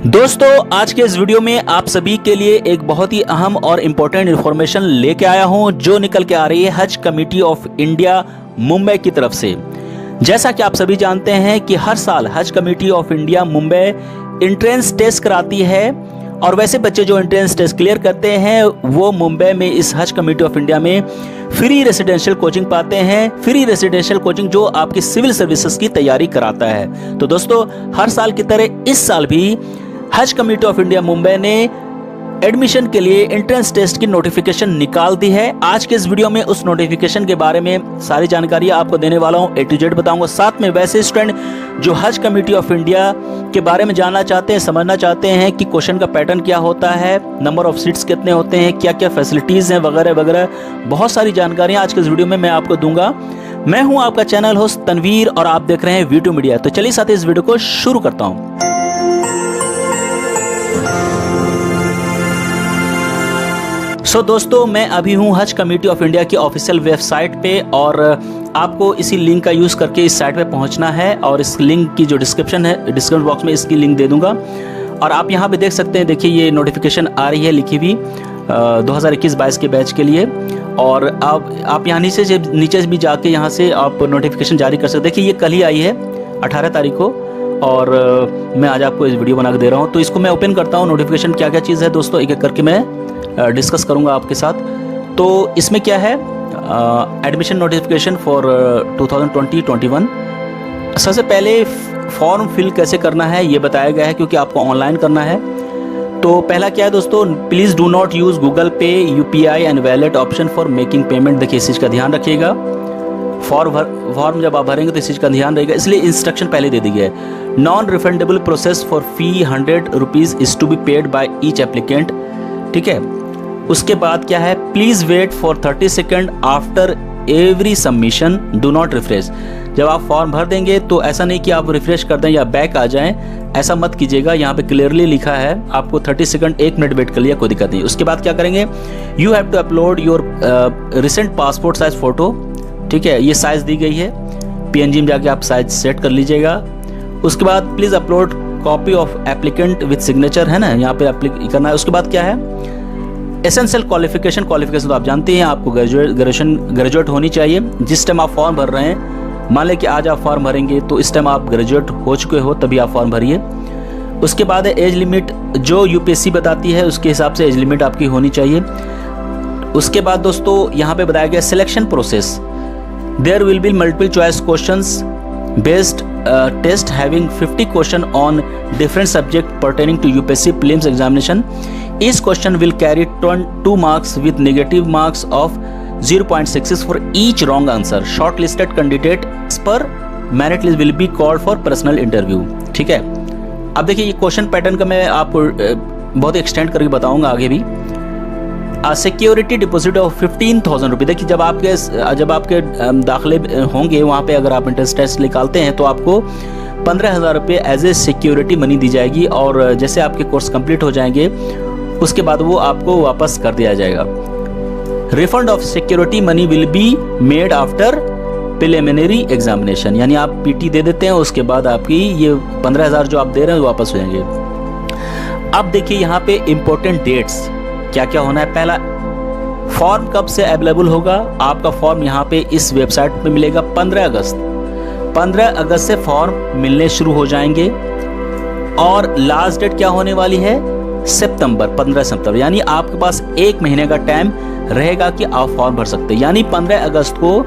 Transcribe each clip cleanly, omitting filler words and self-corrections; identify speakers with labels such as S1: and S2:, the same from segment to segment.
S1: दोस्तों आज के इस वीडियो में आप सभी के लिए एक बहुत ही अहम और इम्पोर्टेंट इन्फॉर्मेशन लेके आया हूं जो निकल के आ रही है हज कमेटी ऑफ इंडिया मुंबई की तरफ से। जैसा कि आप सभी जानते हैं कि हर साल Haj Committee of India Mumbai entrance test कराती है और वैसे बच्चे जो एंट्रेंस टेस्ट क्लियर करते हैं वो मुंबई में इस हज कमेटी ऑफ इंडिया में फ्री रेसिडेंशियल कोचिंग पाते हैं। फ्री रेसिडेंशियल कोचिंग जो आपकी सिविल सर्विसेज की तैयारी कराता है। तो दोस्तों हर साल की तरह इस साल भी हज कमेटी ऑफ इंडिया मुंबई ने एडमिशन के लिए एंट्रेंस टेस्ट की नोटिफिकेशन निकाल दी है। आज के इस वीडियो में उस नोटिफिकेशन के बारे में सारी जानकारी आपको देने वाला हूं, A to Z बताऊंगा। साथ में वैसे स्टूडेंट जो हज कमेटी ऑफ इंडिया के बारे में जानना चाहते हैं, समझना चाहते हैं कि क्वेश्चन का पैटर्न क्या होता है, नंबर ऑफ सीट्स कितने होते हैं, क्या क्या फैसिलिटीज हैं वगैरह वगैरह, बहुत सारी जानकारियां आज के इस वीडियो में मैं आपको दूंगा। मैं हूं आपका चैनल होस्ट तनवीर और आप देख रहे हैं V2 मीडिया। तो चलिए साथ ही इस वीडियो को शुरू करता हूं। दोस्तों मैं अभी हूं हज कमेटी ऑफ इंडिया की ऑफिशियल वेबसाइट पे और आपको इसी लिंक का यूज़ करके इस साइट पे पहुंचना है और इस लिंक की जो डिस्क्रिप्शन है, डिस्क्रिप्शन बॉक्स में इसकी लिंक दे दूंगा। और आप यहां पे देख सकते हैं, देखिए ये नोटिफिकेशन आ रही है लिखी हुई 2021-22 के बैच के लिए। और आप यहाँ नीचे भी जाके यहाँ से आप नोटिफिकेशन जारी कर सकते। देखिए ये कल ही आई है 18 तारीख को और मैं आज आपको इस वीडियो बना के दे रहा हूँ। तो इसको मैं ओपन करता हूँ। नोटिफिकेशन क्या क्या चीज़ है दोस्तों एक एक करके मैं डिस्कस करूंगा आपके साथ। तो इसमें क्या है, एडमिशन नोटिफिकेशन फॉर 2020-21। सबसे पहले फॉर्म फिल कैसे करना है ये बताया गया है क्योंकि आपको ऑनलाइन करना है। तो पहला क्या है दोस्तों, please do not use Google पे, UPI and wallet option for making payment. देखिए इस चीज़ का ध्यान रखिएगा। फॉर्म जब आप भरेंगे तो इस चीज़ का ध्यान रहेगा, इसलिए इंस्ट्रक्शन पहले दे दी गई है। Non refundable process for fee 100 rupees is to be paid by each applicant. ठीक है, उसके बाद क्या है, please wait for 30 second after every submission, do not refresh. जब आप फॉर्म भर देंगे तो ऐसा नहीं कि आप रिफ्रेश कर दें या बैक आ जाएं, ऐसा मत कीजिएगा। यहाँ पे क्लियरली लिखा है आपको 30 सेकंड 1 मिनट वेट कर लिया, कोई दिक्कत नहीं। उसके बाद क्या करेंगे, you have to upload your recent passport size photo. ठीक है, ये साइज दी गई है, PNG में जाके आप साइज सेट कर लीजिएगा। उसके बाद please upload copy of applicant with signature, है ना, यहाँ पे करना है। उसके बाद क्या है, एसेंशियल क्वालिफिकेशन तो आप जानते हैं आपको ग्रेजुएट होनी चाहिए। जिस टाइम आप फॉर्म भर रहे हैं, मान लें कि आज आप फॉर्म भरेंगे तो इस टाइम आप ग्रेजुएट हो चुके हो तभी आप फॉर्म भरिए। उसके बाद है एज लिमिट, जो UPSC बताती है उसके हिसाब से एज लिमिट आपकी होनी चाहिए। उसके बाद दोस्तों यहाँ पे बताया गया selection process, there will be multiple choice questions based test having 50 question on different subject pertaining to UPSC prelims examination. Each question will carry 2 marks with negative marks of 0.66 for each wrong answer. Shortlisted candidates per merit list will be called for personal interview. ठीक है, अब देखिए ये question pattern का मैं आपको बहुत extend करके बताऊंगा आगे भी। सिक्योरिटी डिपॉजिट ऑफ 15,000 रुपये। देखिए जब आपके दाखिले होंगे वहाँ पे अगर आप एंट्रेंस टेस्ट निकालते हैं तो आपको 15,000 रुपये एज ए सिक्योरिटी मनी दी जाएगी और जैसे आपके कोर्स कंप्लीट हो जाएंगे उसके बाद वो आपको वापस कर दिया जाएगा। Refund of security money will be made after preliminary examination, यानी आप PT दे देते हैं उसके बाद आपकी ये 15,000 जो आप दे रहे हैं वापस हो जाएंगे। अब देखिए यहाँ पे इंपॉर्टेंट डेट्स क्या क्या होना है। पहला, फॉर्म कब से अवेलेबल होगा, आपका फॉर्म यहाँ पे इस वेबसाइट पे मिलेगा 15 अगस्त। 15 अगस्त से फॉर्म मिलने शुरू हो जाएंगे और लास्ट डेट क्या होने वाली है, सितंबर, 15 सितंबर। यानी आपके पास 1 महीने का टाइम रहेगा कि आप फॉर्म भर सकते हैं। यानी 15 अगस्त को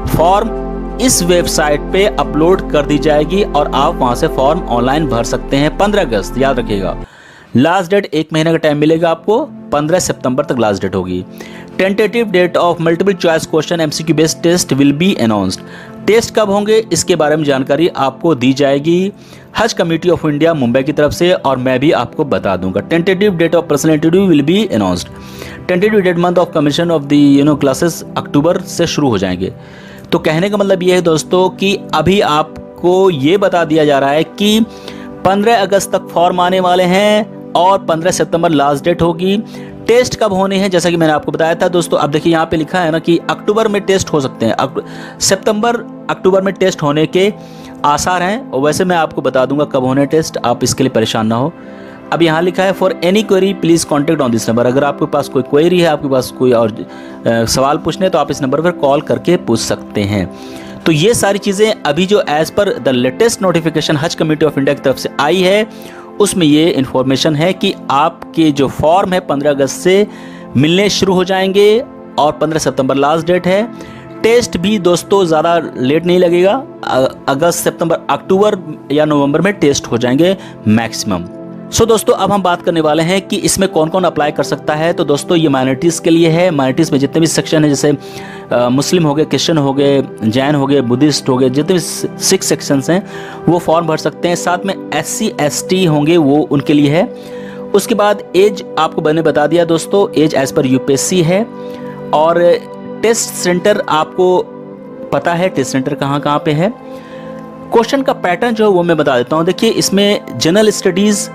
S1: फॉर्म इस वेबसाइट पे अपलोड कर दी जाएगी और आप वहां से फॉर्म ऑनलाइन भर सकते हैं। 15 अगस्त याद रखिएगा। लास्ट डेट 1 महीने का टाइम मिलेगा आपको, 15 सितंबर तक लास्ट डेट होगी। Tentative date of multiple choice question MCQ based test will be announced. Test कब होंगे इसके बारे में जानकारी आपको दी जाएगी हज कमेटी ऑफ इंडिया मुंबई की तरफ से और मैं भी आपको बता दूंगा। Tentative date of personal interview will be announced. Tentative date month of commission of the classes अक्टूबर से शुरू हो जाएंगे। तो कहने का मतलब ये है दोस्तों कि अभी आपको ये बता दिया जा रहा है कि 15 अगस्त तक फॉर्म आने वाले हैं और 15 सितंबर लास्ट डेट होगी। टेस्ट कब होने हैं जैसा कि मैंने आपको बताया था दोस्तों। अब देखिए यहाँ पे लिखा है ना कि अक्टूबर में टेस्ट हो सकते हैं, सितंबर अक्टूबर में टेस्ट होने के आसार हैं, और वैसे मैं आपको बता दूंगा कब होने टेस्ट, आप इसके लिए परेशान ना हो। अब यहाँ लिखा है for any query please contact on this number. अगर आपके पास कोई क्वेरी है, आपके पास कोई और सवाल पूछने, तो आप इस नंबर पर कॉल करके पूछ सकते हैं। तो ये सारी चीज़ें अभी जो as per the latest notification हज कमेटी ऑफ इंडिया की तरफ से आई है, उसमें ये इन्फॉर्मेशन है कि आपके जो फॉर्म है 15 अगस्त से मिलने शुरू हो जाएंगे और 15 सितंबर लास्ट डेट है। टेस्ट भी दोस्तों ज़्यादा लेट नहीं लगेगा, अगस्त, सितंबर, अक्टूबर या नवंबर में टेस्ट हो जाएंगे मैक्सिमम। सो दोस्तों अब हम बात करने वाले हैं कि इसमें कौन कौन अप्लाई कर सकता है। तो दोस्तों ये माइनॉरिटीज़ के लिए है। माइनॉरिटीज़ में जितने भी सेक्शन है, जैसे मुस्लिम हो गए, क्रिश्चियन हो गए, जैन हो गए, बुद्धिस्ट हो गए, जितने भी 6 सेक्शंस हैं वो फॉर्म भर सकते हैं। साथ में SC ST होंगे, वो उनके लिए है। उसके बाद एज आपको मैंने बता दिया दोस्तों, एज एज़ पर UPSC है। और टेस्ट सेंटर आपको पता है टेस्ट सेंटर कहाँ कहाँ पे है। क्वेश्चन का पैटर्न जो है वो मैं बता देता हूँ। देखिए इसमें जनरल स्टडीज़,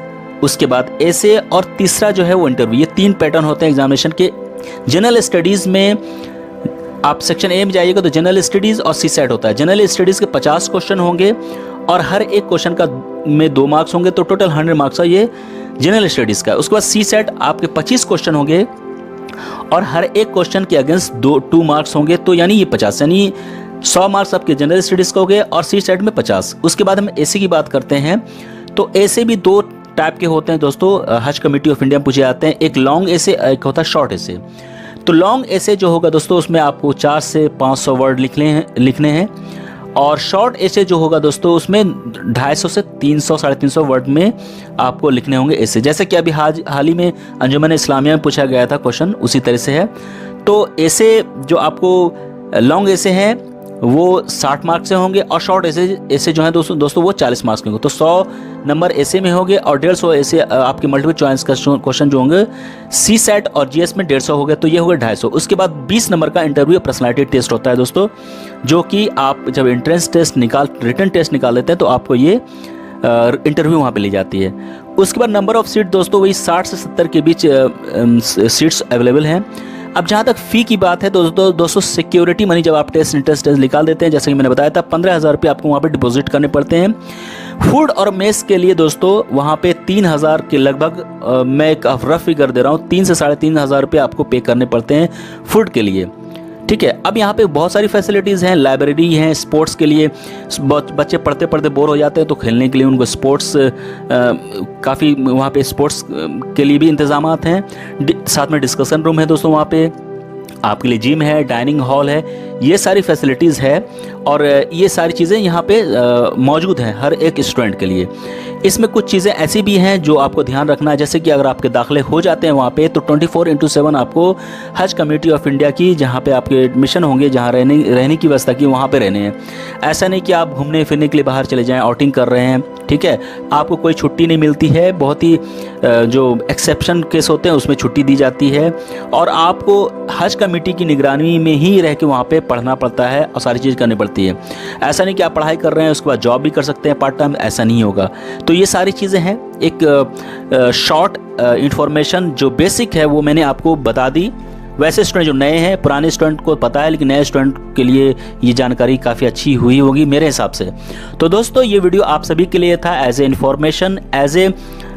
S1: उसके बाद ऐसे, और तीसरा जो है वो इंटरव्यू, ये 3 पैटर्न होते हैं एग्जामिनेशन के। जनरल स्टडीज़ में आप सेक्शन ए में जाइएगा तो जनरल स्टडीज़ और CSAT होता है। जनरल स्टडीज़ के 50 क्वेश्चन होंगे और हर एक क्वेश्चन का में 2 मार्क्स होंगे, तो टोटल 100 मार्क्स है ये जनरल स्टडीज़ का। उसके बाद CSAT आपके 25 क्वेश्चन होंगे और हर एक क्वेश्चन के अगेंस्ट 2 मार्क्स होंगे, तो यानी ये 50, यानी 100 मार्क्स आपके जनरल स्टडीज़ का हो गए और CSAT में 50। उसके बाद हम ऐसे की बात करते हैं, तो ऐसे भी 2 टाइप के होते हैं दोस्तों, हज कमेटी ऑफ इंडिया में पूछे जाते हैं। एक लॉन्ग ऐसे, एक होता है शॉर्ट ऐसे। तो लॉन्ग ऐसे जो होगा दोस्तों, उसमें आपको 400 से 500 वर्ड लिखने हैं। और शॉर्ट ऐसे जो होगा दोस्तों, उसमें 250 से 300, 350 वर्ड में आपको लिखने होंगे ऐसे। जैसे कि अभी हाल ही में अंजुमन इस्लामिया में पूछा गया था क्वेश्चन, उसी तरह से है। तो ऐसे जो आपको लॉन्ग ऐसे हैं वो 60 मार्क्स से होंगे और शॉर्ट ऐसे जो है दोस्तों वो 40 मार्क्स के होंगे। तो 100 नंबर ऐसे में होंगे और 150 ऐसे आपके मल्टीपल चॉइस का क्वेश्चन जो होंगे CSAT और GS में 150 हो गए, तो ये हो गए 250। उसके बाद 20 नंबर का इंटरव्यू पर्सनालिटी टेस्ट होता है दोस्तों, जो कि आप जब एंट्रेंस टेस्ट रिटन टेस्ट निकाल लेते हैं तो आपको ये इंटरव्यू वहाँ पे ली जाती है। उसके बाद नंबर ऑफ सीट दोस्तों वही 60 से 70 के बीच सीट्स अवेलेबल हैं। अब जहाँ तक फ़ी की बात है तो दोस्तों सिक्योरिटी मनी जब आप टेस्ट निकाल देते हैं, जैसे कि मैंने बताया था, 15,000 रुपये आपको वहाँ पे डिपॉजिट करने पड़ते हैं। फूड और मेस के लिए दोस्तों वहाँ पे 3,000 के लगभग, मैं एक रफ फिगर दे रहा हूँ, 3 से 3,500 रुपये आपको पे करने पड़ते हैं फूड के लिए। ठीक है। अब यहाँ पे बहुत सारी फैसिलिटीज़ हैं, लाइब्रेरी हैं, स्पोर्ट्स के लिए बच्चे पढ़ते पढ़ते बोर हो जाते हैं तो खेलने के लिए उनको स्पोर्ट्स काफ़ी वहाँ पे स्पोर्ट्स के लिए भी इंतज़ामात हैं। साथ में डिस्कशन रूम है दोस्तों, वहाँ पे आपके लिए जिम है, डाइनिंग हॉल है, ये सारी फैसिलिटीज़ है और ये सारी चीज़ें यहाँ पे मौजूद हैं हर एक स्टूडेंट के लिए। इसमें कुछ चीज़ें ऐसी भी हैं जो आपको ध्यान रखना है, जैसे कि अगर आपके दाखिले हो जाते हैं वहाँ पे तो 24/7 आपको हज कमेटी ऑफ इंडिया की जहाँ पे आपके एडमिशन होंगे, जहाँ रहने की व्यवस्था की, वहाँ पे रहने हैं। ऐसा नहीं कि आप घूमने फिरने के लिए बाहर चले जाएँ, आउटिंग कर रहे हैं, ठीक है, आपको कोई छुट्टी नहीं मिलती है। बहुत ही जो एक्सेप्शन केस होते हैं उसमें छुट्टी दी जाती है और आपको हज कमेटी की निगरानी में ही रह के वहाँ पे पढ़ना पड़ता है और सारी चीज़ करनी पड़ती है। ऐसा नहीं कि आप पढ़ाई कर रहे हैं उसके बाद जॉब भी कर सकते हैं पार्ट टाइम, ऐसा नहीं होगा। तो ये सारी चीज़ें हैं। एक शॉर्ट इंफॉर्मेशन जो बेसिक है वो मैंने आपको बता दी। वैसे स्टूडेंट जो नए हैं, पुराने स्टूडेंट को पता है, लेकिन नए स्टूडेंट के लिए ये जानकारी काफ़ी अच्छी हुई होगी मेरे हिसाब से। तो दोस्तों ये वीडियो आप सभी के लिए था as a information, as a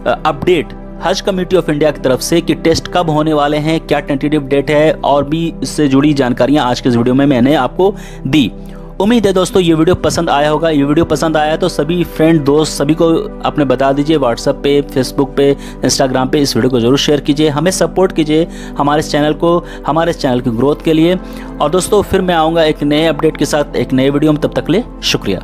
S1: update Haj Committee of India की तरफ से कि टेस्ट कब होने वाले हैं, क्या टेंटेटिव डेट है, और भी इससे जुड़ी जानकारियाँ आज के इस वीडियो में मैंने आपको दी। उम्मीद है दोस्तों ये वीडियो पसंद आया होगा। ये वीडियो पसंद आया तो सभी फ्रेंड, दोस्त सभी को अपने बता दीजिए, व्हाट्सएप पे, फेसबुक पे, इंस्टाग्राम पे इस वीडियो को जरूर शेयर कीजिए। हमें सपोर्ट कीजिए हमारे इस चैनल की ग्रोथ के लिए। और दोस्तों फिर मैं आऊँगा एक नए अपडेट के साथ एक नए वीडियो में, तब तक ले शुक्रिया।